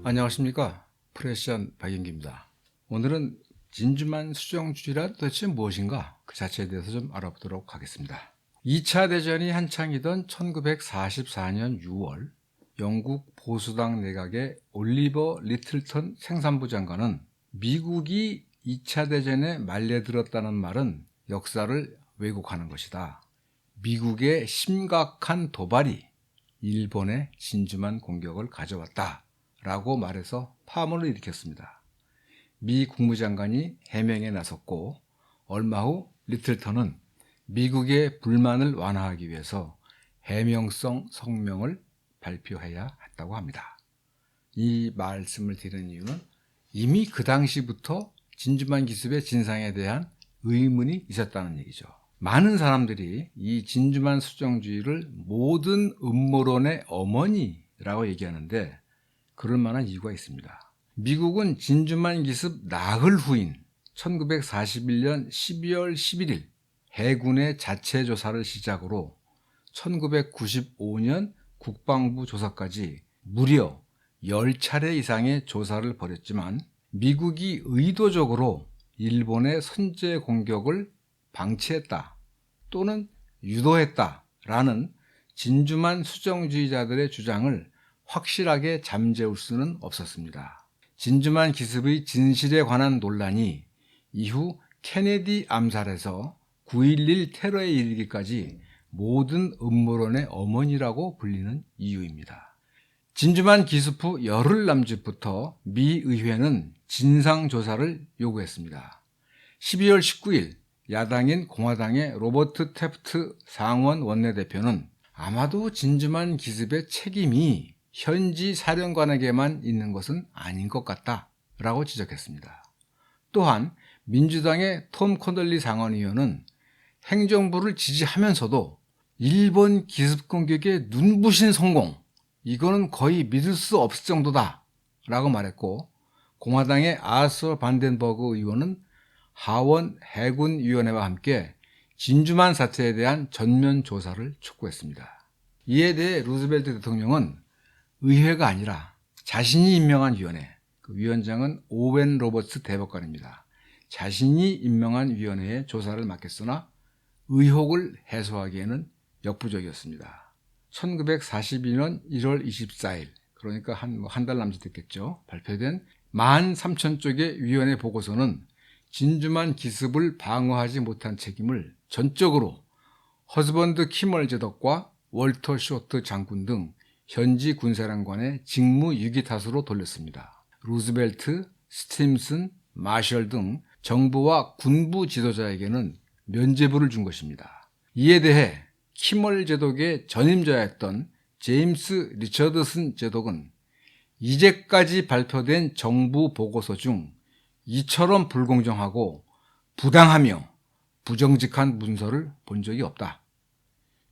안녕하십니까. 프레시안 박영기입니다. 오늘은 진주만 수정주의란 도대체 무엇인가 그 자체에 대해서 좀 알아보도록 하겠습니다. 2차 대전이 한창이던 1944년 6월 영국 보수당 내각의 올리버 리틀턴 생산부 장관은 미국이 2차 대전에 말려들었다는 말은 역사를 왜곡하는 것이다. 미국의 심각한 도발이 일본의 진주만 공격을 가져왔다 라고 말해서 파문을 일으켰습니다. 미 국무장관이 해명에 나섰고 얼마 후 리틀턴은 미국의 불만을 완화하기 위해서 해명성 성명을 발표해야 했다고 합니다. 이 말씀을 드리는 이유는 이미 그 당시부터 진주만 기습의 진상에 대한 의문이 있었다는 얘기죠. 많은 사람들이 이 진주만 수정주의를 모든 음모론의 어머니라고 얘기하는데 그럴 만한 이유가 있습니다. 미국은 진주만 기습 나흘 후인 1941년 12월 11일 해군의 자체 조사를 시작으로 1995년 국방부 조사까지 무려 10차례 이상의 조사를 벌였지만 미국이 의도적으로 일본의 선제 공격을 방치했다 또는 유도했다라는 진주만 수정주의자들의 주장을 확실하게 잠재울 수는 없었습니다. 진주만 기습의 진실에 관한 논란이 이후 케네디 암살에서 9.11 테러에 이르기까지 모든 음모론의 어머니라고 불리는 이유입니다. 진주만 기습 후 열흘 남짓부터 미 의회는 진상조사를 요구했습니다. 12월 19일 야당인 공화당의 로버트 태프트 상원 원내대표는 아마도 진주만 기습의 책임이 현지 사령관에게만 있는 것은 아닌 것 같다 라고 지적했습니다. 또한 민주당의 톰 코널리 상원의원은 행정부를 지지하면서도 일본 기습 공격의 눈부신 성공, 이거는 거의 믿을 수 없을 정도다 라고 말했고, 공화당의 아서 반덴버그 의원은 하원 해군위원회와 함께 진주만 사태에 대한 전면 조사를 촉구했습니다. 이에 대해 루즈벨트 대통령은 의회가 아니라 자신이 임명한 위원회, 그 위원장은 오웬 로버츠 대법관입니다. 자신이 임명한 위원회에 조사를 맡겼으나 의혹을 해소하기에는 역부족이었습니다. 1942년 1월 24일, 그러니까 한 달 남짓 됐겠죠. 발표된 13,000쪽의 위원회 보고서는 진주만 기습을 방어하지 못한 책임을 전적으로 허즈번드 키멀 제독과 월터 쇼트 장군 등 현지 군사령관의 직무유기 탓으로 돌렸습니다. 루즈벨트, 스팀슨, 마셜 등 정부와 군부 지도자에게는 면죄부를 준 것입니다. 이에 대해 키멀 제독의 전임자였던 제임스 리처드슨 제독은 이제까지 발표된 정부 보고서 중 이처럼 불공정하고 부당하며 부정직한 문서를 본 적이 없다.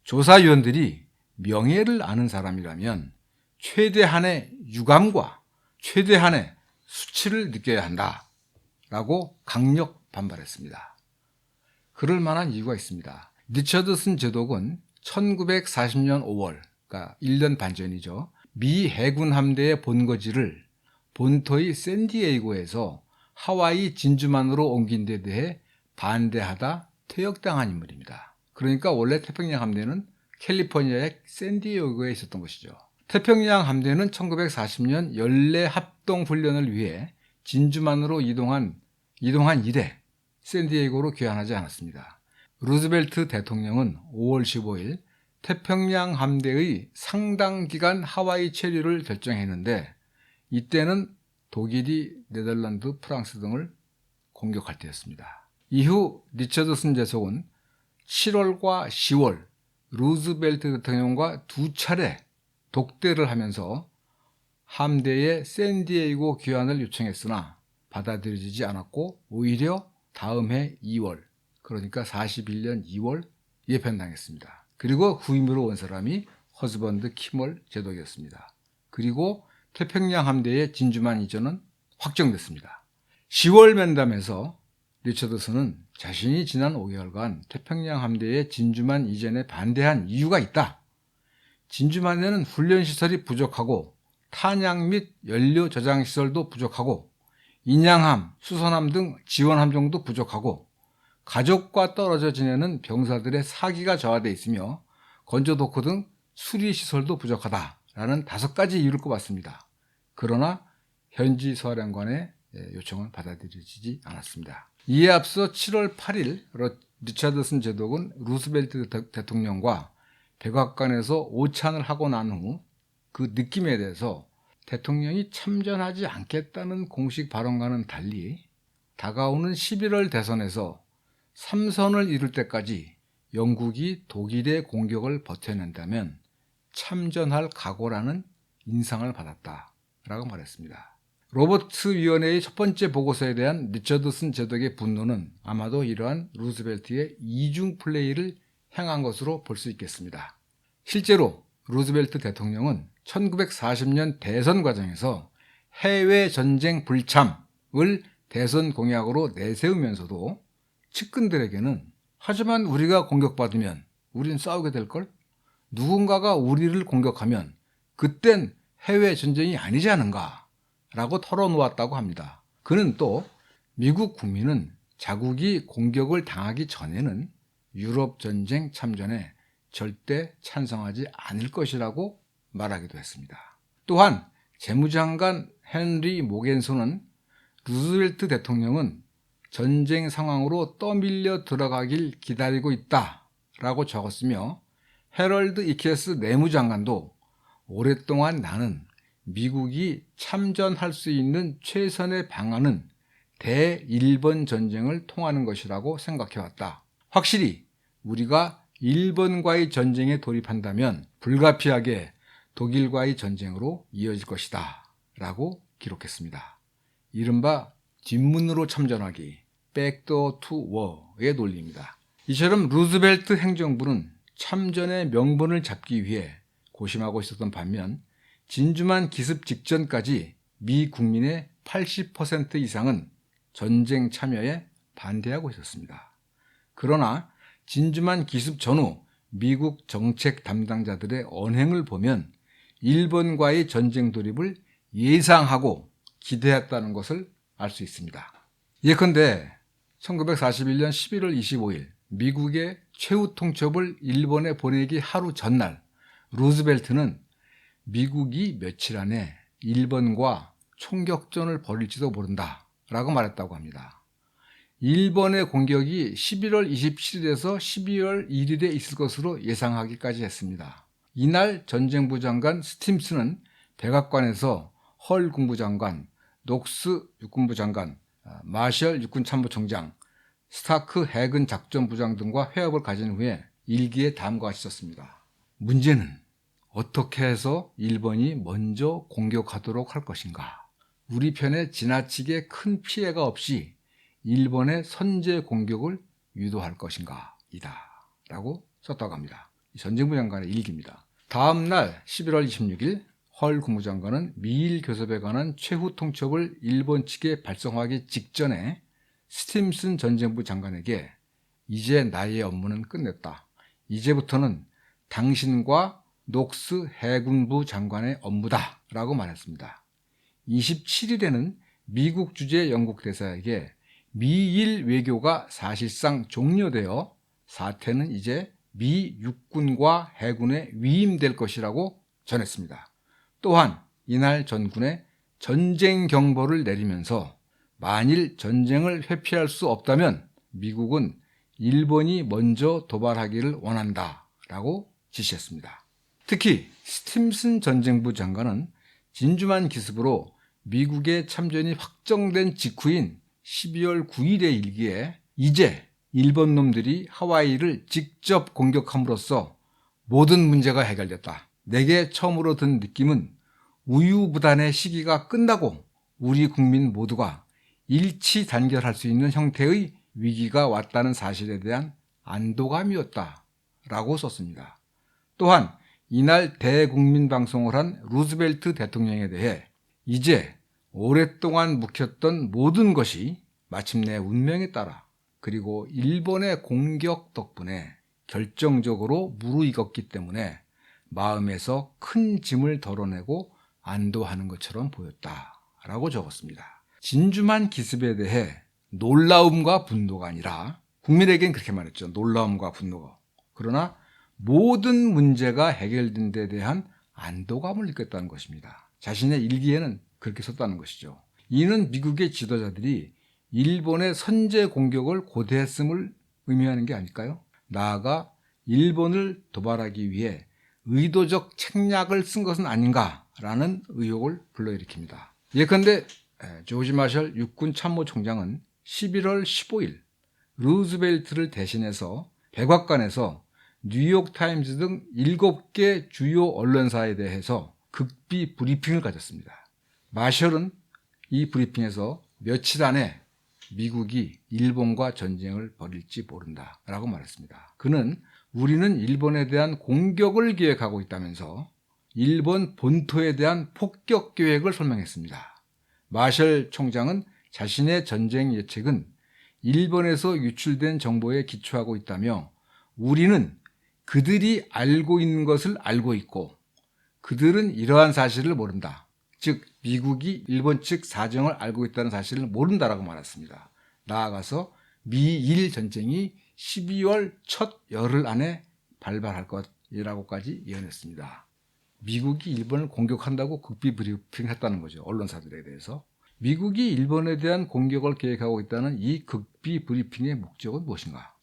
조사위원들이 명예를 아는 사람이라면 최대한의 유감과 최대한의 수치를 느껴야 한다 라고 강력 반발했습니다. 그럴 만한 이유가 있습니다. 리처드슨 제독은 1940년 5월, 그러니까 1년 반 전이죠. 미 해군 함대의 본거지를 본토의 샌디에이고에서 하와이 진주만으로 옮긴 데 대해 반대하다 퇴역당한 인물입니다. 그러니까 원래 태평양 함대는 캘리포니아의 샌디에이고에 있었던 것이죠. 태평양 함대는 1940년 연례 합동 훈련을 위해 진주만으로 이동한 이래 샌디에이고로 귀환하지 않았습니다. 루즈벨트 대통령은 5월 15일 태평양 함대의 상당 기간 하와이 체류를 결정했는데 이때는 독일이 네덜란드, 프랑스 등을 공격할 때였습니다. 이후 리처드슨 제독은 7월과 10월 루즈벨트 대통령과 2차례 독대를 하면서 함대의 샌디에이고 귀환을 요청했으나 받아들여지지 않았고 오히려 다음 해 2월, 그러니까 41년 2월 예편당했습니다. 그리고 후임으로 온 사람이 허즈번드 키멀 제독이었습니다. 그리고 태평양 함대의 진주만 이전은 확정됐습니다. 10월 면담에서 리처드슨은 자신이 지난 5개월간 태평양 함대의 진주만 이전에 반대한 이유가 있다. 진주만에는 훈련시설이 부족하고 탄약 및 연료 저장 시설도 부족하고 인양함, 수선함 등 지원 함정도 부족하고 가족과 떨어져 지내는 병사들의 사기가 저하되어 있으며 건조 도크 등 수리 시설도 부족하다라는 5가지 이유를 꼽았습니다. 그러나 현지 사령관의 요청은 받아들여지지 않았습니다. 이에 앞서 7월 8일 리차드슨 제독은 루스벨트 대통령과 백악관에서 오찬을 하고 난 후 그 느낌에 대해서 대통령이 참전하지 않겠다는 공식 발언과는 달리 다가오는 11월 대선에서 3선을 이룰 때까지 영국이 독일의 공격을 버텨낸다면 참전할 각오라는 인상을 받았다라고 말했습니다. 로버츠 위원회의 첫 번째 보고서에 대한 리처드슨 제독의 분노는 아마도 이러한 루즈벨트의 이중 플레이를 향한 것으로 볼 수 있겠습니다. 실제로 루즈벨트 대통령은 1940년 대선 과정에서 해외 전쟁 불참을 대선 공약으로 내세우면서도 측근들에게는 하지만 우리가 공격받으면 우린 싸우게 될걸? 누군가가 우리를 공격하면 그땐 해외 전쟁이 아니지 않은가? 라고 털어놓았다고 합니다. 그는 또 미국 국민은 자국이 공격을 당하기 전에는 유럽 전쟁 참전에 절대 찬성하지 않을 것이라고 말하기도 했습니다. 또한 재무장관 헨리 모겐소는 루즈벨트 대통령은 전쟁 상황으로 떠밀려 들어가길 기다리고 있다라고 적었으며 해럴드 이케스 내무장관도 오랫동안 나는 미국이 참전할 수 있는 최선의 방안은 대일본 전쟁을 통하는 것이라고 생각해왔다. 확실히 우리가 일본과의 전쟁에 돌입한다면 불가피하게 독일과의 전쟁으로 이어질 것이다 라고 기록했습니다. 이른바 뒷문으로 참전하기, 백도어 투 워의 논리입니다. 이처럼 루즈벨트 행정부는 참전의 명분을 잡기 위해 고심하고 있었던 반면 진주만 기습 직전까지 미 국민의 80% 이상은 전쟁 참여에 반대하고 있었습니다. 그러나 진주만 기습 전후 미국 정책 담당자들의 언행을 보면 일본과의 전쟁 돌입을 예상하고 기대했다는 것을 알 수 있습니다. 예컨대 1941년 11월 25일 미국의 최후 통첩을 일본에 보내기 하루 전날 루즈벨트는 미국이 며칠 안에 일본과 총격전을 벌일지도 모른다 라고 말했다고 합니다. 일본의 공격이 11월 27일에서 12월 1일에 있을 것으로 예상하기까지 했습니다. 이날 전쟁부 장관 스팀슨은 백악관에서 헐 국무장관, 녹스 육군부 장관, 마셜 육군참모총장, 스타크 해군 작전부장 등과 회합을 가진 후에 일기에 다음과 같이 썼습니다. 문제는 어떻게 해서 일본이 먼저 공격하도록 할 것인가? 우리 편에 지나치게 큰 피해가 없이 일본의 선제 공격을 유도할 것인가 이다 라고 썼다고 합니다. 전쟁부 장관의 일기입니다. 다음 날 11월 26일 헐 국무장관은 미일 교섭에 관한 최후 통첩을 일본 측에 발송하기 직전에 스팀슨 전쟁부 장관에게 이제 나의 업무는 끝냈다. 이제부터는 당신과 녹스 해군부 장관의 업무다 라고 말했습니다. 27일에는 미국 주재 영국 대사에게 미일 외교가 사실상 종료되어 사태는 이제 미 육군과 해군에 위임될 것이라고 전했습니다. 또한 이날 전군에 전쟁 경보를 내리면서 만일 전쟁을 회피할 수 없다면 미국은 일본이 먼저 도발하기를 원한다라고 지시했습니다. 특히 스팀슨 전쟁부 장관은 진주만 기습으로 미국의 참전이 확정된 직후인 12월 9일의 일기에 이제 일본 놈들이 하와이를 직접 공격함으로써 모든 문제가 해결됐다. 내게 처음으로 든 느낌은 우유부단의 시기가 끝나고 우리 국민 모두가 일치 단결할 수 있는 형태의 위기가 왔다는 사실에 대한 안도감이었다 라고 썼습니다. 또한 이날 대국민 방송을 한 루즈벨트 대통령에 대해 이제 오랫동안 묵혔던 모든 것이 마침내 운명에 따라 그리고 일본의 공격 덕분에 결정적으로 무르익었기 때문에 마음에서 큰 짐을 덜어내고 안도하는 것처럼 보였다라고 적었습니다. 진주만 기습에 대해 놀라움과 분노가 아니라 국민에겐 그렇게 말했죠. 놀라움과 분노가. 그러나 모든 문제가 해결된 데 대한 안도감을 느꼈다는 것입니다. 자신의 일기에는 그렇게 썼다는 것이죠. 이는 미국의 지도자들이 일본의 선제 공격을 고대했음을 의미하는 게 아닐까요? 나아가 일본을 도발하기 위해 의도적 책략을 쓴 것은 아닌가라는 의혹을 불러일으킵니다. 예컨대 조지 마셜 육군 참모총장은 11월 15일 루즈벨트를 대신해서 백악관에서 뉴욕타임즈 등 7개 주요 언론사에 대해서 극비 브리핑을 가졌습니다. 마셜은 이 브리핑에서 며칠 안에 미국이 일본과 전쟁을 벌일지 모른다라고 말했습니다. 그는 우리는 일본에 대한 공격을 계획하고 있다면서 일본 본토에 대한 폭격 계획을 설명했습니다. 마셜 총장은 자신의 전쟁 예측은 일본에서 유출된 정보에 기초하고 있다며 우리는 그들이 알고 있는 것을 알고 있고 그들은 이러한 사실을 모른다. 즉 미국이 일본 측 사정을 알고 있다는 사실을 모른다라고 말했습니다. 나아가서 미일 전쟁이 12월 첫 열흘 안에 발발할 것이라고까지 예언했습니다. 미국이 일본을 공격한다고 극비 브리핑했다는 거죠. 언론사들에 대해서. 미국이 일본에 대한 공격을 계획하고 있다는 이 극비 브리핑의 목적은 무엇인가?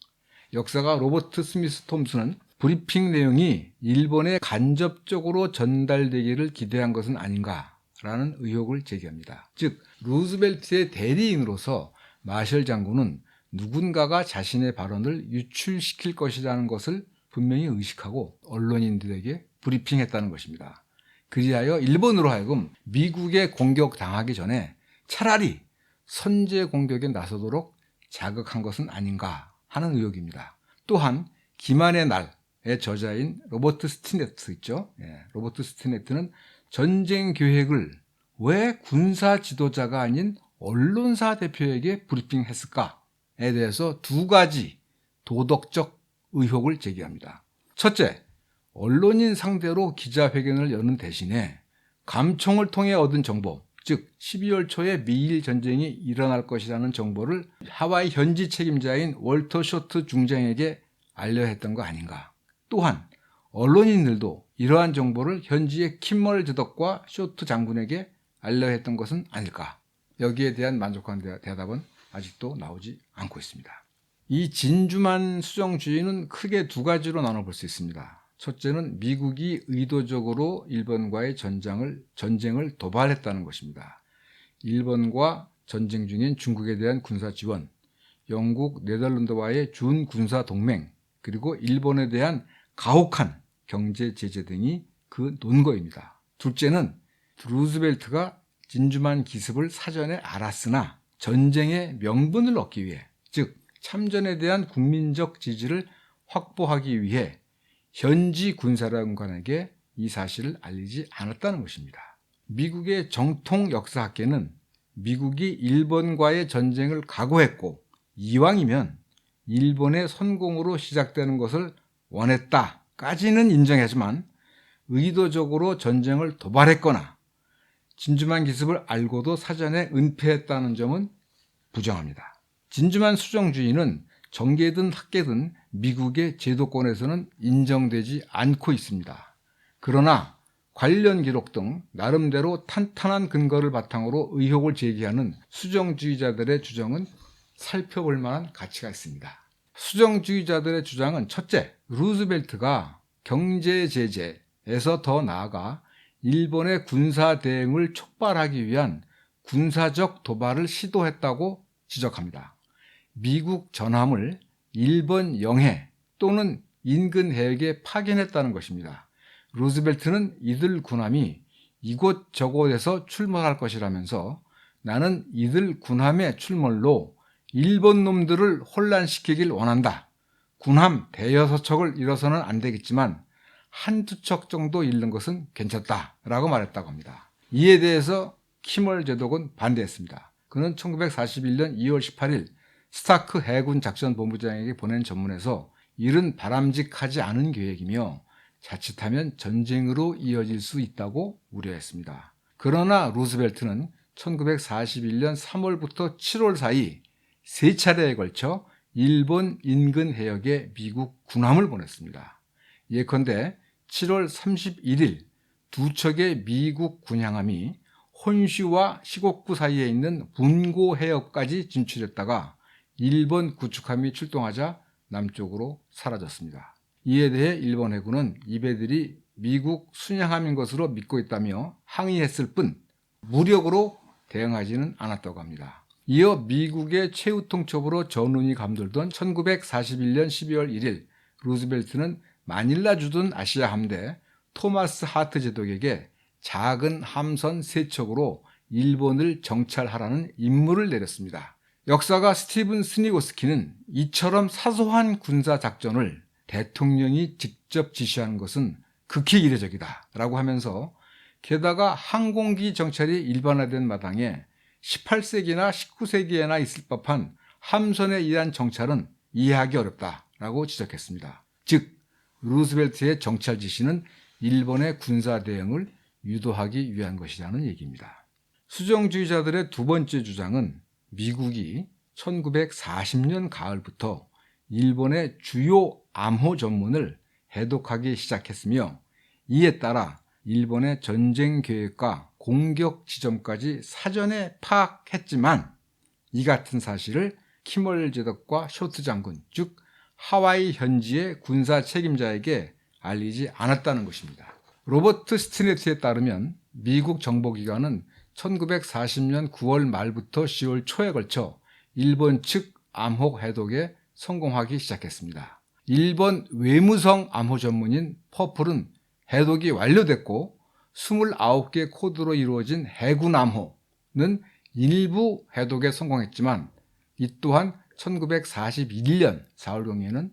역사가 로버트 스미스 톰슨은 브리핑 내용이 일본에 간접적으로 전달되기를 기대한 것은 아닌가라는 의혹을 제기합니다. 즉 루즈벨트의 대리인으로서 마셜 장군은 누군가가 자신의 발언을 유출시킬 것이라는 것을 분명히 의식하고 언론인들에게 브리핑했다는 것입니다. 그리하여 일본으로 하여금 미국에 공격당하기 전에 차라리 선제 공격에 나서도록 자극한 것은 아닌가 하는 의혹입니다. 또한 기만의 날의 저자인 로버트 스티네트 있죠. 로버트 스티네트는 전쟁 계획을 왜 군사 지도자가 아닌 언론사 대표에게 브리핑했을까에 대해서 두 가지 도덕적 의혹을 제기합니다. 첫째, 언론인 상대로 기자회견을 여는 대신에 감청을 통해 얻은 정보, 즉 12월 초에 미일 전쟁이 일어날 것이라는 정보를 하와이 현지 책임자인 월터 쇼트 중장에게 알려야 했던 거 아닌가. 또한 언론인들도 이러한 정보를 현지의 킴멀 제독과 쇼트 장군에게 알려야 했던 것은 아닐까. 여기에 대한 만족한 대답은 아직도 나오지 않고 있습니다. 이 진주만 수정주의는 크게 두 가지로 나눠볼 수 있습니다. 첫째는 미국이 의도적으로 일본과의 전쟁을 도발했다는 것입니다. 일본과 전쟁 중인 중국에 대한 군사 지원, 영국, 네덜란드와의 준군사 동맹, 그리고 일본에 대한 가혹한 경제 제재 등이 그 논거입니다. 둘째는 루즈벨트가 진주만 기습을 사전에 알았으나 전쟁의 명분을 얻기 위해, 즉 참전에 대한 국민적 지지를 확보하기 위해 현지 군사령관에게 이 사실을 알리지 않았다는 것입니다. 미국의 정통 역사학계는 미국이 일본과의 전쟁을 각오했고 이왕이면 일본의 성공으로 시작되는 것을 원했다까지는 인정하지만 의도적으로 전쟁을 도발했거나 진주만 기습을 알고도 사전에 은폐했다는 점은 부정합니다. 진주만 수정주의는 정계든 학계든 미국의 제도권에서는 인정되지 않고 있습니다. 그러나 관련 기록 등 나름대로 탄탄한 근거를 바탕으로 의혹을 제기하는 수정주의자들의 주장은 살펴볼 만한 가치가 있습니다. 수정주의자들의 주장은 첫째, 루즈벨트가 경제 제재에서 더 나아가 일본의 군사 대응을 촉발하기 위한 군사적 도발을 시도했다고 지적합니다. 미국 전함을 일본 영해 또는 인근 해역에 파견했다는 것입니다. 루즈벨트는 이들 군함이 이곳저곳에서 출몰할 것이라면서 나는 이들 군함의 출몰로 일본 놈들을 혼란시키길 원한다. 군함 대여섯 척을 잃어서는 안 되겠지만 한두 척 정도 잃는 것은 괜찮다라고 말했다고 합니다. 이에 대해서 킴월 제독은 반대했습니다. 그는 1941년 2월 18일 스타크 해군 작전본부장에게 보낸 전문에서 일은 바람직하지 않은 계획이며 자칫하면 전쟁으로 이어질 수 있다고 우려했습니다. 그러나 루즈벨트는 1941년 3월부터 7월 사이 3차례에 걸쳐 일본 인근 해역에 미국 군함을 보냈습니다. 예컨대 7월 31일 두 척의 미국 군항함이 혼슈와 시곡구 사이에 있는 분고 해역까지 진출했다가 일본 구축함이 출동하자 남쪽으로 사라졌습니다. 이에 대해 일본 해군은 이 배들이 미국 순양함인 것으로 믿고 있다며 항의했을 뿐 무력으로 대응하지는 않았다고 합니다. 이어 미국의 최후 통첩으로 전운이 감돌던 1941년 12월 1일 루즈벨트는 마닐라 주둔 아시아 함대 토마스 하트 제독에게 작은 함선 3척으로 일본을 정찰하라는 임무를 내렸습니다. 역사가 스티븐 스니고스키는 이처럼 사소한 군사 작전을 대통령이 직접 지시하는 것은 극히 이례적이다 라고 하면서 게다가 항공기 정찰이 일반화된 마당에 18세기나 19세기에나 있을 법한 함선에 의한 정찰은 이해하기 어렵다라고 지적했습니다. 즉 루즈벨트의 정찰 지시는 일본의 군사 대응을 유도하기 위한 것이라는 얘기입니다. 수정주의자들의 두 번째 주장은 미국이 1940년 가을부터 일본의 주요 암호 전문을 해독하기 시작했으며 이에 따라 일본의 전쟁 계획과 공격 지점까지 사전에 파악했지만 이 같은 사실을 키멀 제독과 쇼트 장군, 즉 하와이 현지의 군사 책임자에게 알리지 않았다는 것입니다. 로버트 스티네트에 따르면 미국 정보기관은 1940년 9월 말부터 10월 초에 걸쳐 일본 측 암호 해독에 성공하기 시작했습니다. 일본 외무성 암호 전문인 퍼플은 해독이 완료됐고 29개 코드로 이루어진 해군 암호는 일부 해독에 성공했지만 이 또한 1941년 4월 경에는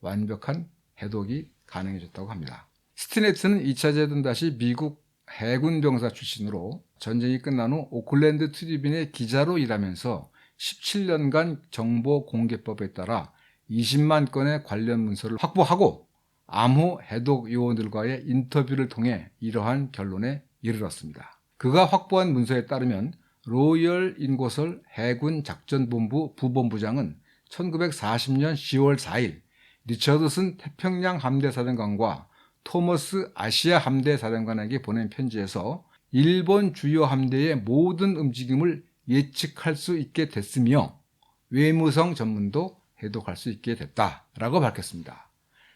완벽한 해독이 가능해졌다고 합니다. 스티네트는 2차 재단 다시 미국 해군 병사 출신으로 전쟁이 끝난 후 오클랜드 트리뷴의 기자로 일하면서 17년간 정보공개법에 따라 20만 건의 관련 문서를 확보하고 암호 해독 요원들과의 인터뷰를 통해 이러한 결론에 이르렀습니다. 그가 확보한 문서에 따르면 로열 인고설 해군 작전본부 부본부장은 1940년 10월 4일 리처드슨 태평양 함대 사령관과 토머스 아시아 함대 사령관에게 보낸 편지에서 일본 주요 함대의 모든 움직임을 예측할 수 있게 됐으며 외무성 전문도 해독할 수 있게 됐다라고 밝혔습니다.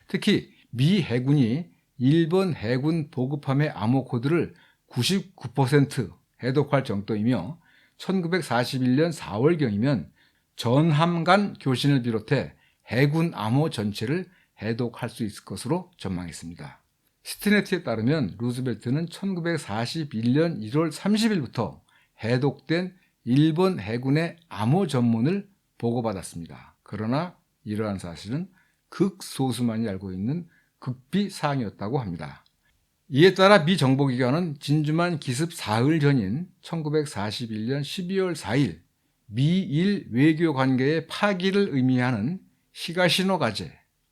특히 미 해군이 일본 해군 보급함의 암호 코드를 99% 해독할 정도이며 1941년 4월경이면 전함 간 교신을 비롯해 해군 암호 전체를 해독할 수 있을 것으로 전망했습니다. 스티네트에 따르면 루즈벨트는 1941년 1월 30일부터 해독된 일본 해군의 암호 전문을 보고받았습니다. 그러나 이러한 사실은 극소수만이 알고 있는 극비 사항이었다고 합니다. 이에 따라 미 정보기관은 진주만 기습 사흘 전인 1941년 12월 4일 미일 외교 관계의 파기를 의미하는 히가시노 가제,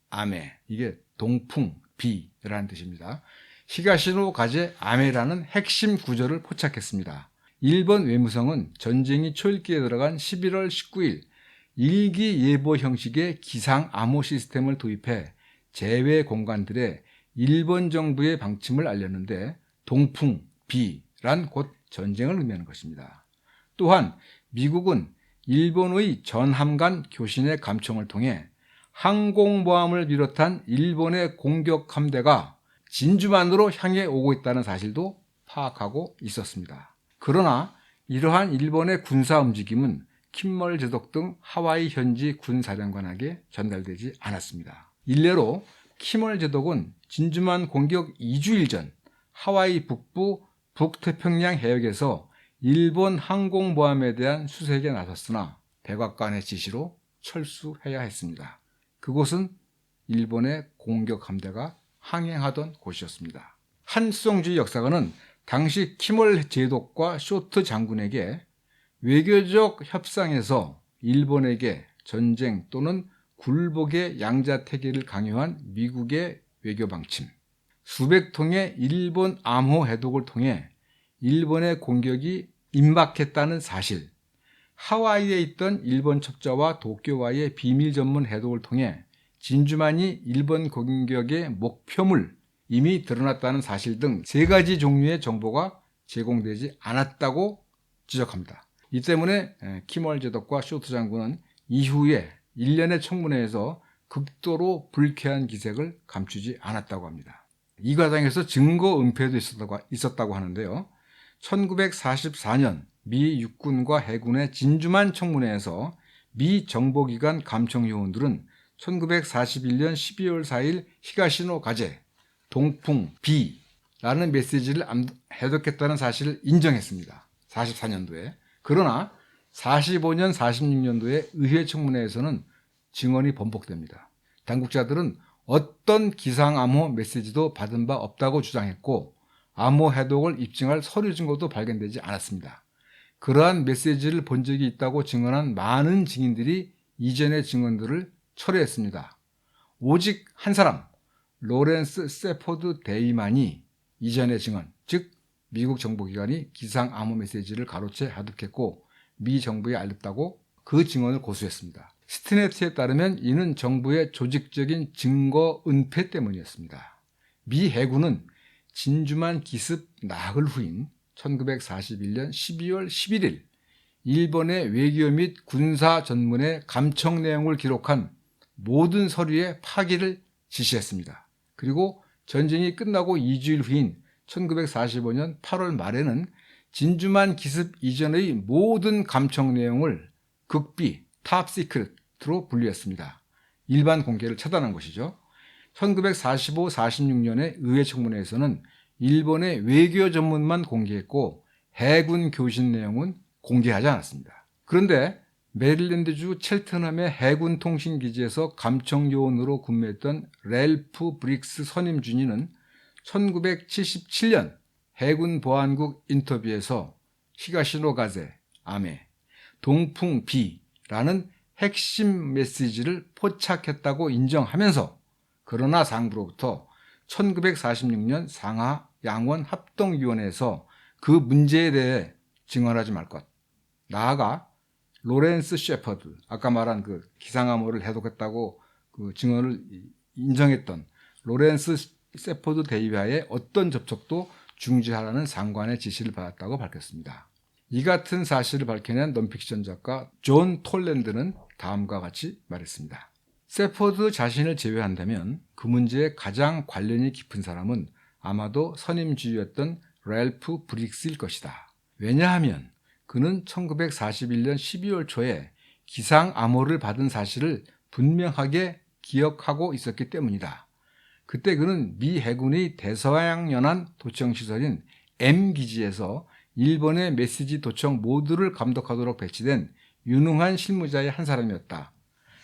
아메, 이게 동풍, 비라는 뜻입니다. 히가시노 가제 아메라는 핵심 구절을 포착했습니다. 일본 외무성은 전쟁이 초읽기에 들어간 11월 19일 일기예보 형식의 기상 암호 시스템을 도입해 제외 공간들에 일본 정부의 방침을 알렸는데 동풍, 비란 곧 전쟁을 의미하는 것입니다. 또한 미국은 일본의 전함 간 교신의 감청을 통해 항공모함을 비롯한 일본의 공격 함대가 진주만으로 향해 오고 있다는 사실도 파악하고 있었습니다. 그러나 이러한 일본의 군사 움직임은 킴멀 제독 등 하와이 현지 군사령관에게 전달되지 않았습니다. 일례로 킴멀 제독은 진주만 공격 2주일 전 하와이 북부 북태평양 해역에서 일본 항공모함에 대한 수색에 나섰으나 백악관의 지시로 철수해야 했습니다. 그곳은 일본의 공격 함대가 항행하던 곳이었습니다. 한 수정주의 역사가는 당시 킴월 제독과 쇼트 장군에게 외교적 협상에서 일본에게 전쟁 또는 굴복의 양자태계를 강요한 미국의 외교 방침, 수백 통의 일본 암호 해독을 통해 일본의 공격이 임박했다는 사실, 하와이에 있던 일본 첩자와 도쿄와의 비밀 전문 해독을 통해 진주만이 일본 공격의 목표물 이미 드러났다는 사실 등 3가지 종류의 정보가 제공되지 않았다고 지적합니다. 이 때문에 키멀 제독과 쇼트 장군은 이후에 일련의 청문회에서 극도로 불쾌한 기색을 감추지 않았다고 합니다. 이 과정에서 증거 은폐도 있었다고 하는데요. 1944년 미 육군과 해군의 진주만 청문회에서 미 정보기관 감청요원들은 1941년 12월 4일 히가시노 가제, 동풍 B라는 메시지를 해독했다는 사실을 인정했습니다. 44년도에. 그러나 45년, 46년도에 의회 청문회에서는 증언이 번복됩니다. 당국자들은 어떤 기상암호 메시지도 받은 바 없다고 주장했고 암호 해독을 입증할 서류 증거도 발견되지 않았습니다. 그러한 메시지를 본 적이 있다고 증언한 많은 증인들이 이전의 증언들을 철회했습니다. 오직 한 사람, 로렌스 세포드 데이만이 이전의 증언, 즉 미국 정보기관이 기상암호 메시지를 가로채 해독했고 미 정부에 알렸다고 그 증언을 고수했습니다. 스티네트에 따르면 이는 정부의 조직적인 증거 은폐 때문이었습니다. 미 해군은 진주만 기습 나흘 후인 1941년 12월 11일 일본의 외교 및 군사 전문의 감청 내용을 기록한 모든 서류의 파기를 지시했습니다. 그리고 전쟁이 끝나고 2주일 후인 1945년 8월 말에는 진주만 기습 이전의 모든 감청 내용을 극비, 탑 시크릿으로 분류했습니다. 일반 공개를 차단한 것이죠. 1945-46년에 의회 청문회에서는 일본의 외교 전문만 공개했고 해군 교신 내용은 공개하지 않았습니다. 그런데 메릴랜드주 첼트넘의 해군 통신기지에서 감청요원으로 근무했던 랠프 브릭스 선임 준위는 1977년 해군 보안국 인터뷰에서 히가시노 가제, 아메, 동풍 B라는 핵심 메시지를 포착했다고 인정하면서 그러나 상부로부터 1946년 상하 양원 합동위원회에서 그 문제에 대해 증언하지 말 것. 나아가 로렌스 셰퍼드, 아까 말한 그 기상암호를 해독했다고 그 증언을 인정했던 로렌스 셰퍼드 대위와의 어떤 접촉도 중지하라는 장관의 지시를 받았다고 밝혔습니다. 이 같은 사실을 밝혀낸 논픽션 작가 존 톨랜드는 다음과 같이 말했습니다. 세포드 자신을 제외한다면 그 문제에 가장 관련이 깊은 사람은 아마도 선임주의였던 랠프 브릭스일 것이다. 왜냐하면 그는 1941년 12월 초에 기상암호를 받은 사실을 분명하게 기억하고 있었기 때문이다. 그때 그는 미 해군의 대서양연안 도청시설인 M기지에서 일본의 메시지 도청 모두를 감독하도록 배치된 유능한 실무자의 한 사람이었다.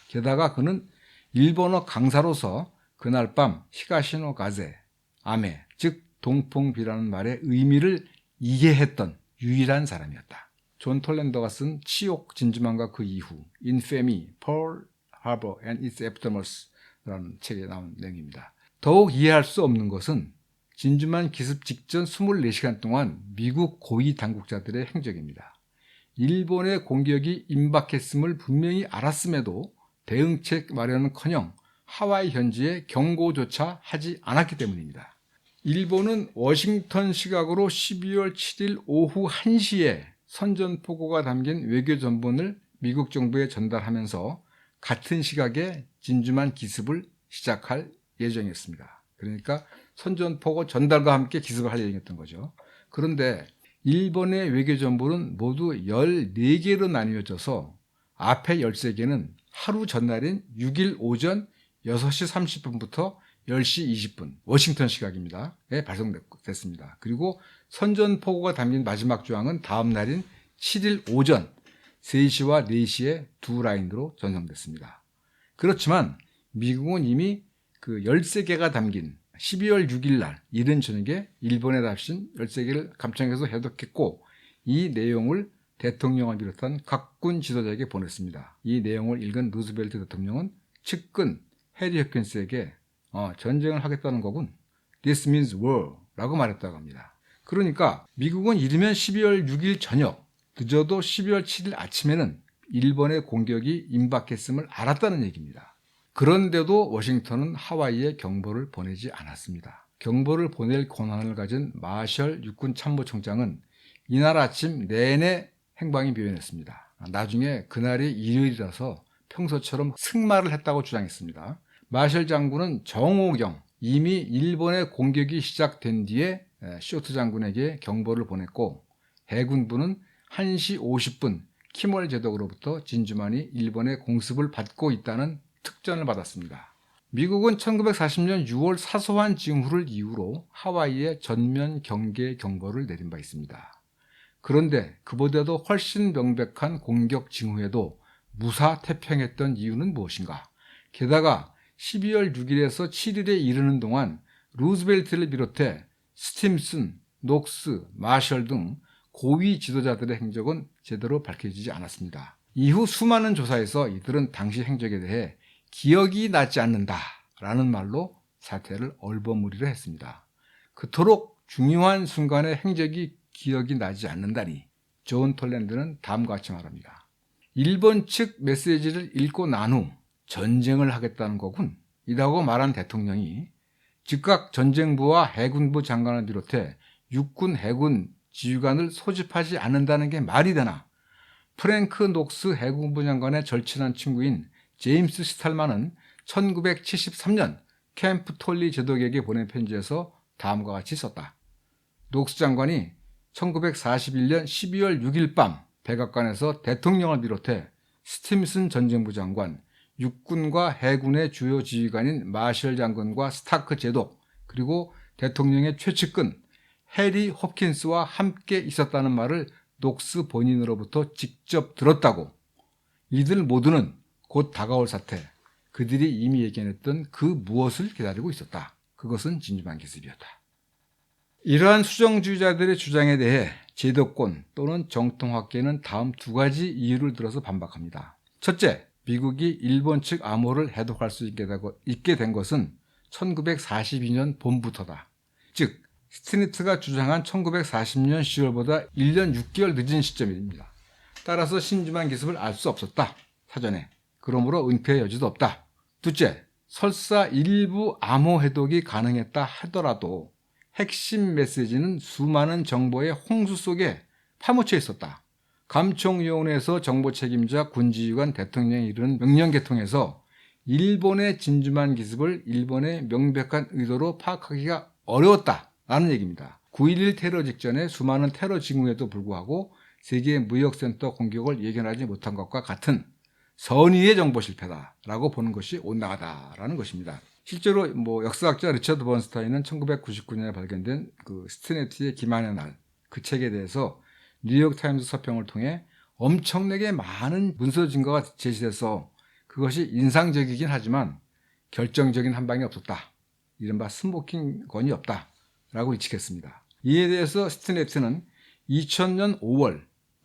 게다가 그는 일본어 강사로서 그날 밤 히가시노 가제, 아메, 즉 동풍비라는 말의 의미를 이해했던 유일한 사람이었다. 존 톨랜더가 쓴 치욕 진주만과 그 이후 Infamy, Pearl Harbor and its Aftermath라는 책에 나온 내용입니다. 더욱 이해할 수 없는 것은 진주만 기습 직전 24시간 동안 미국 고위 당국자들의 행적입니다. 일본의 공격이 임박했음을 분명히 알았음에도 대응책 마련은커녕 하와이 현지에 경고조차 하지 않았기 때문입니다. 일본은 워싱턴 시각으로 12월 7일 오후 1시에 선전포고가 담긴 외교전본을 미국 정부에 전달하면서 같은 시각에 진주만 기습을 시작할 예정이었습니다. 그러니까 선전포고 전달과 함께 기습을 할 예정이었던 거죠. 그런데 일본의 외교전본은 모두 14개로 나뉘어져서 앞에 13개는 하루 전날인 6일 오전 6시 30분부터 10시 20분 워싱턴 시각입니다. 발송됐습니다. 그리고 선전포고가 담긴 마지막 조항은 다음 날인 7일 오전 3시와 4시에 두 라인으로 전송됐습니다. 그렇지만 미국은 이미 그 13개가 담긴 12월 6일 날 이른 저녁에 일본의 답신 13개를 감청해서 해독했고 이 내용을 대통령을 비롯한 각군 지도자에게 보냈습니다. 이 내용을 읽은 루즈벨트 대통령은 측근 해리 허킨스에게 전쟁을 하겠다는 거군. This means war 라고 말했다고 합니다. 그러니까 미국은 이르면 12월 6일 저녁, 늦어도 12월 7일 아침에는 일본의 공격이 임박했음을 알았다는 얘기입니다. 그런데도 워싱턴은 하와이에 경보를 보내지 않았습니다. 경보를 보낼 권한을 가진 마셜 육군 참모총장은 이날 아침 내내 행방이 묘연했습니다. 나중에 그날이 일요일이라서 평소처럼 승마를 했다고 주장했습니다. 마셜 장군은 정오경 이미 일본의 공격이 시작된 뒤에 쇼트 장군에게 경보를 보냈고, 해군부는 1시 50분 키몰 제독으로부터 진주만이 일본의 공습을 받고 있다는 특전을 받았습니다. 미국은 1940년 6월 사소한 징후를 이유로 하와이에 전면 경계 경보를 내린 바 있습니다. 그런데 그보다도 훨씬 명백한 공격 징후에도 무사태평했던 이유는 무엇인가? 게다가 12월 6일에서 7일에 이르는 동안 루즈벨트를 비롯해 스팀슨, 녹스, 마셜 등 고위 지도자들의 행적은 제대로 밝혀지지 않았습니다. 이후 수많은 조사에서 이들은 당시 행적에 대해 기억이 나지 않는다라는 말로 사태를 얼버무리려 했습니다. 그토록 중요한 순간의 행적이 기억이 나지 않는다니 존 톨랜드는 다음과 같이 말합니다. 일본 측 메시지를 읽고 난 후 전쟁을 하겠다는 거군 이라고 말한 대통령이 즉각 전쟁부와 해군부 장관을 비롯해 육군 해군 지휘관을 소집하지 않는다는 게 말이 되나? 프랭크 녹스 해군부 장관의 절친한 친구인 제임스 스탈만은 1973년 캠프 톨리 제독에게 보낸 편지에서 다음과 같이 썼다. 녹스 장관이 1941년 12월 6일 밤 백악관에서 대통령을 비롯해 스팀슨 전쟁부 장관, 육군과 해군의 주요 지휘관인 마셜 장군과 스타크 제독, 그리고 대통령의 최측근 해리 홉킨스와 함께 있었다는 말을 녹스 본인으로부터 직접 들었다고. 이들 모두는 곧 다가올 사태, 그들이 이미 예견했던 그 무엇을 기다리고 있었다. 그것은 진주만 기습이었다. 이러한 수정주의자들의 주장에 대해 제도권 또는 정통학계는 다음 두 가지 이유를 들어서 반박합니다. 첫째, 미국이 일본 측 암호를 해독할 수 있게 된 것은 1942년 봄부터다. 즉, 스티니트가 주장한 1940년 10월보다 1년 6개월 늦은 시점입니다. 따라서 신주만 기습을 알 수 없었다. 사전에. 그러므로 은폐의 여지도 없다. 둘째, 설사 일부 암호 해독이 가능했다 하더라도 핵심 메시지는 수많은 정보의 홍수 속에 파묻혀 있었다. 감청위원회에서 정보 책임자 군지휘관 대통령이 이르는 명령 개통에서 일본의 진주만 기습을 일본의 명백한 의도로 파악하기가 어려웠다라는 얘기입니다. 9.11 테러 직전에 수많은 테러 징후에도 불구하고 세계 무역센터 공격을 예견하지 못한 것과 같은 선의의 정보 실패다라고 보는 것이 온당하다라는 것입니다. 실제로 역사학자 리처드 번스타인은 1999년에 발견된 그 스티네트의 기만의 날, 그 책에 대해서 뉴욕타임스 서평을 통해 엄청나게 많은 문서 증거가 제시돼서 그것이 인상적이긴 하지만 결정적인 한 방이 없었다. 이른바 스모킹건이 없다라고 일축했습니다. 이에 대해서 스티네트는 2000년 5월,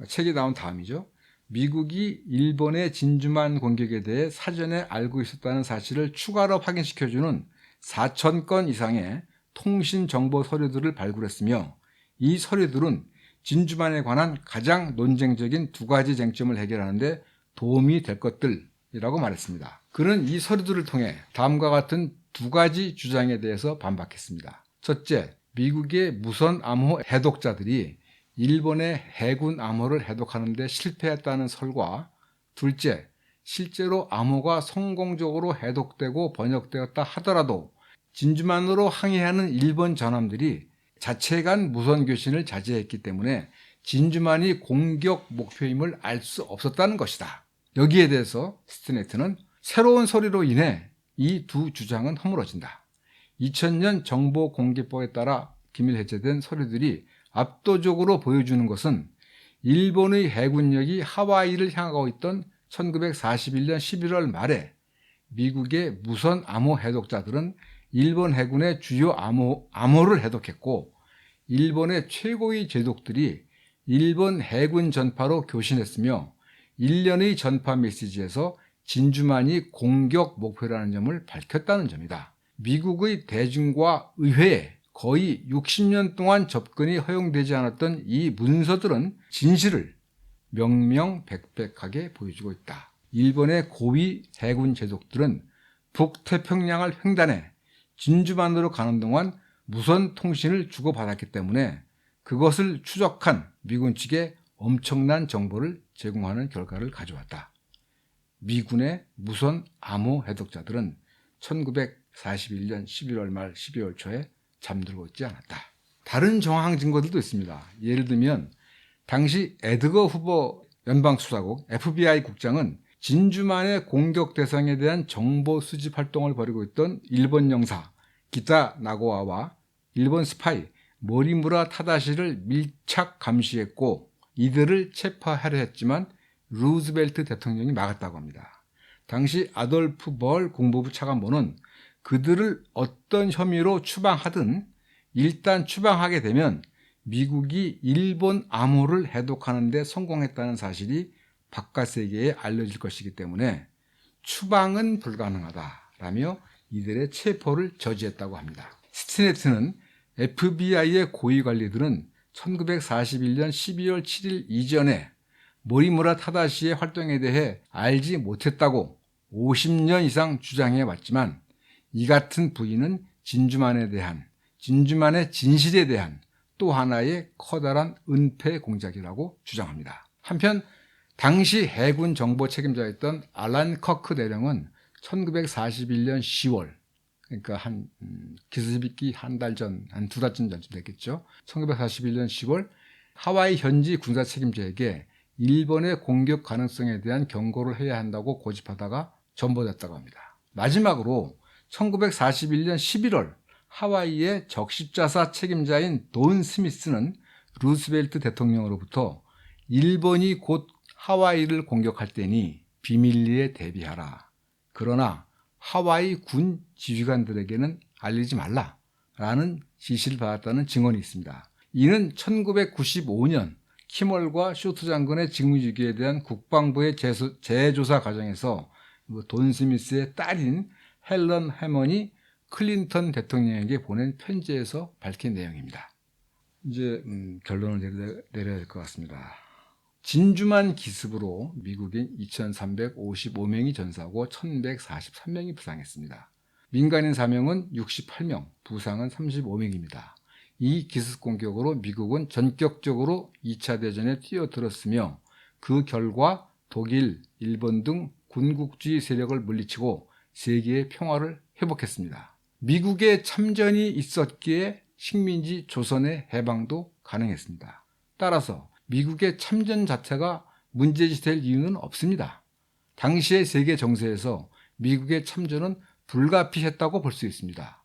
책이 나온 다음이죠. 미국이 일본의 진주만 공격에 대해 사전에 알고 있었다는 사실을 추가로 확인시켜주는 4,000건 이상의 통신 정보 서류들을 발굴했으며, 이 서류들은 진주만에 관한 가장 논쟁적인 두 가지 쟁점을 해결하는 데 도움이 될 것들이라고 말했습니다. 그는 이 서류들을 통해 다음과 같은 두 가지 주장에 대해서 반박했습니다. 첫째, 미국의 무선 암호 해독자들이 일본의 해군 암호를 해독하는 데 실패했다는 설과, 둘째, 실제로 암호가 성공적으로 해독되고 번역되었다 하더라도 진주만으로 항해하는 일본 전함들이 자체간 무선 교신을 자제했기 때문에 진주만이 공격 목표임을 알 수 없었다는 것이다. 여기에 대해서 스티네트는 새로운 서류로 인해 이 두 주장은 허물어진다. 2000년 정보공개법에 따라 기밀 해제된 서류들이 압도적으로 보여주는 것은 일본의 해군력이 하와이를 향하고 있던 1941년 11월 말에 미국의 무선 암호 해독자들은 일본 해군의 주요 암호를 해독했고, 일본의 최고위 제독들이 일본 해군 전파로 교신했으며 1년의 전파 메시지에서 진주만이 공격 목표라는 점을 밝혔다는 점이다. 미국의 대중과 의회에 거의 60년 동안 접근이 허용되지 않았던 이 문서들은 진실을 명명백백하게 보여주고 있다. 일본의 고위 해군 제독들은 북태평양을 횡단해 진주만으로 가는 동안 무선 통신을 주고받았기 때문에 그것을 추적한 미군 측에 엄청난 정보를 제공하는 결과를 가져왔다. 미군의 무선 암호 해독자들은 1941년 11월 말 12월 초에 잠들고 있지 않았다. 다른 정황 증거들도 있습니다. 예를 들면 당시 에드거 후보 연방수사국 FBI 국장은 진주만의 공격 대상에 대한 정보 수집 활동을 벌이고 있던 일본 영사 기타 나고아와 일본 스파이 모리무라 타다시를 밀착 감시했고 이들을 체포하려 했지만 루즈벨트 대통령이 막았다고 합니다. 당시 아돌프 벌 국무부 차관보는 그들을 어떤 혐의로 추방하든 일단 추방하게 되면 미국이 일본 암호를 해독하는 데 성공했다는 사실이 바깥 세계에 알려질 것이기 때문에 추방은 불가능하다라며 이들의 체포를 저지했다고 합니다. 스티네트는 FBI의 고위 관리들은 1941년 12월 7일 이전에 모리무라 타다시의 활동에 대해 알지 못했다고 50년 이상 주장해 왔지만 이 같은 부인은 진주만의 진실에 대한 또 하나의 커다란 은폐 공작이라고 주장합니다. 한편 당시 해군 정보 책임자였던 알란 커크 대령은 1941년 10월 그러니까 기습입기 한 달 전, 한 두 달쯤 전쯤 됐겠죠. 1941년 10월 하와이 현지 군사 책임자에게 일본의 공격 가능성에 대한 경고를 해야 한다고 고집하다가 전보됐다고 합니다. 마지막으로 1941년 11월 하와이의 적십자사 책임자인 돈 스미스는 루스벨트 대통령으로부터 일본이 곧 하와이를 공격할 때니 비밀리에 대비하라. 그러나 하와이 군 지휘관들에게는 알리지 말라라는 지시를 받았다는 증언이 있습니다. 이는 1995년 키멀과 쇼트 장군의 직무유기에 대한 국방부의 재조사 과정에서 돈 스미스의 딸인 헬런 해먼이 클린턴 대통령에게 보낸 편지에서 밝힌 내용입니다. 이제 결론을 내려야 될 것 같습니다. 진주만 기습으로 미국인 2,355명이 전사하고 1,143명이 부상했습니다. 민간인 사명은 68명, 부상은 35명입니다. 이 기습 공격으로 미국은 전격적으로 2차 대전에 뛰어들었으며 그 결과 독일, 일본 등 군국주의 세력을 물리치고 세계의 평화를 회복했습니다. 미국의 참전이 있었기에 식민지 조선의 해방도 가능했습니다. 따라서 미국의 참전 자체가 문제시될 이유는 없습니다. 당시의 세계 정세에서 미국의 참전은 불가피했다고 볼 수 있습니다.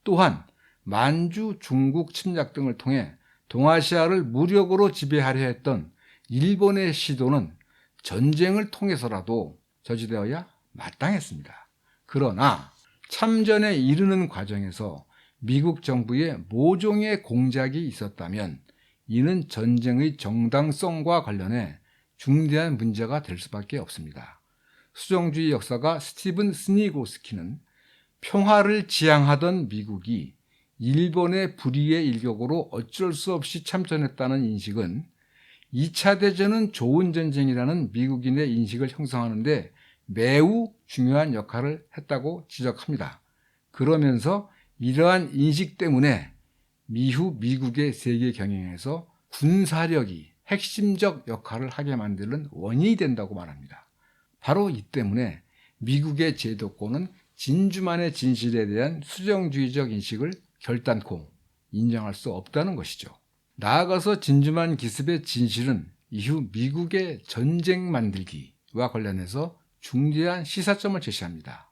또한 만주 중국 침략 등을 통해 동아시아를 무력으로 지배하려 했던 일본의 시도는 전쟁을 통해서라도 저지되어야 마땅했습니다. 그러나 참전에 이르는 과정에서 미국 정부의 모종의 공작이 있었다면 이는 전쟁의 정당성과 관련해 중대한 문제가 될 수밖에 없습니다. 수정주의 역사가 스티븐 스니고스키는 평화를 지향하던 미국이 일본의 불의의 일격으로 어쩔 수 없이 참전했다는 인식은 2차 대전은 좋은 전쟁이라는 미국인의 인식을 형성하는 데 매우 중요한 역할을 했다고 지적합니다. 그러면서 이러한 인식 때문에 미후 미국의 세계 경영에서 군사력이 핵심적 역할을 하게 만드는 원인이 된다고 말합니다. 바로 이 때문에 미국의 제도권은 진주만의 진실에 대한 수정주의적 인식을 결단코 인정할 수 없다는 것이죠. 나아가서 진주만 기습의 진실은 이후 미국의 전쟁 만들기와 관련해서 중대한 시사점을 제시합니다.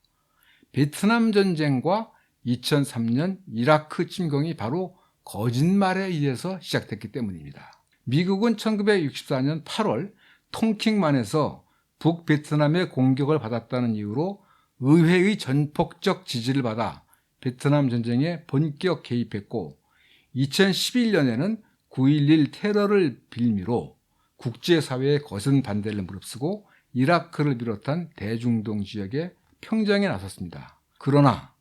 베트남 전쟁과 2003년 이라크 침공이 바로 거짓말에 의해서 시작됐기 때문입니다. 미국은 1964년 8월 tonkin만에서 북베트남의 공격을 받았다는 이유로 의회의 전폭적 지지를 받아 베트남 전쟁에 본격 개입했고 2011년에는 9.11 테러를 빌미로 국제사회의 거센 반대를 무릅쓰고 이라크를 비롯한 대중동 지역의 평정에 나섰습니다. 그러나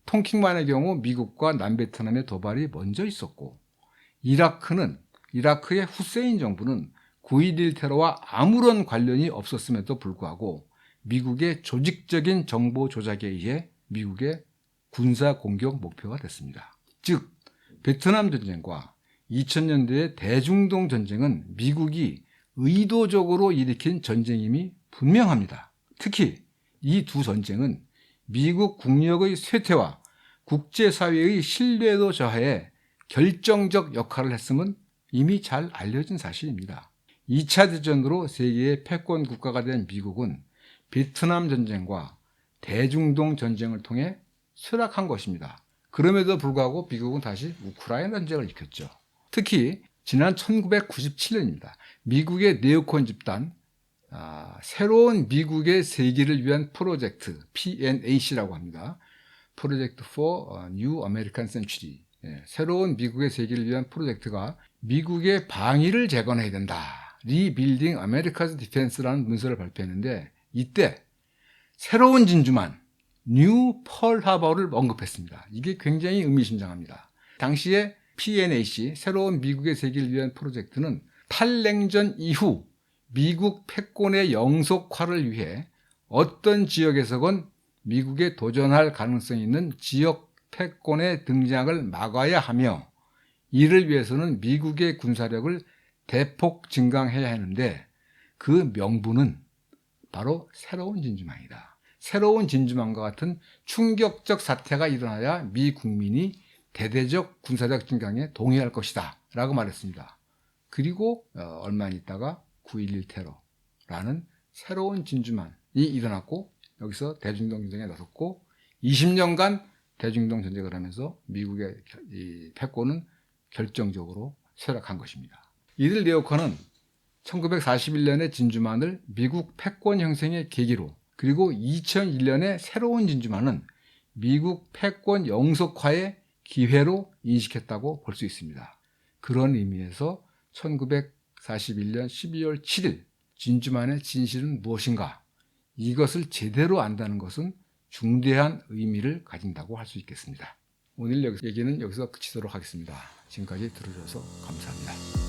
ton킹만의 경우 미국과 남베트남의 도발이 먼저 있었고, 이라크의 후세인 정부는 9.11 테러와 아무런 관련이 없었음에도 불구하고 미국의 조직적인 정보 조작에 의해 미국의 군사 공격 목표가 됐습니다. 즉, 베트남 전쟁과 2000년대의 대중동 전쟁은 미국이 의도적으로 일으킨 전쟁임이 분명합니다. 특히 이 두 전쟁은 미국 국력의 쇠퇴와 국제사회의 신뢰도 저하에 결정적 역할을 했음은 이미 잘 알려진 사실입니다. 2차 대전으로 세계의 패권 국가가 된 미국은 베트남 전쟁과 대중동 전쟁을 통해 쇠락한 것입니다. 그럼에도 불구하고 미국은 다시 우크라이나 전쟁을 일으켰죠. 특히 지난 1997년입니다. 미국의 네오콘 집단, 새로운 미국의 세기를 위한 프로젝트, PNAC라고 합니다. Project for New American Century. 새로운 미국의 세기를 위한 프로젝트가 미국의 방위를 재건해야 된다. Rebuilding America's Defense라는 문서를 발표했는데, 이때 새로운 진주만 뉴 펄하버를 언급했습니다. 이게 굉장히 의미심장합니다. 당시에 PNAC, 새로운 미국의 세기를 위한 프로젝트는 탈냉전 이후 미국 패권의 영속화를 위해 어떤 지역에서건 미국에 도전할 가능성이 있는 지역 패권의 등장을 막아야 하며, 이를 위해서는 미국의 군사력을 대폭 증강해야 하는데, 그 명분은 바로 새로운 진주만이다. 새로운 진주만과 같은 충격적 사태가 일어나야 미 국민이 대대적 군사력 증강에 동의할 것이다 라고 말했습니다. 그리고 얼마 있다가 9.11 테러라는 새로운 진주만이 일어났고, 여기서 대중동 전쟁에 나섰고 20년간 대중동 전쟁을 하면서 미국의 이 패권은 결정적으로 쇠락한 것입니다. 이들 네오콘은 1941년의 진주만을 미국 패권 형성의 계기로, 그리고 2001년의 새로운 진주만은 미국 패권 영속화의 기회로 인식했다고 볼 수 있습니다. 그런 의미에서 1941년 12월 7일 진주만의 진실은 무엇인가, 이것을 제대로 안다는 것은 중대한 의미를 가진다고 할 수 있겠습니다. 오늘 얘기는 여기서 그치도록 하겠습니다. 지금까지 들어주셔서 감사합니다.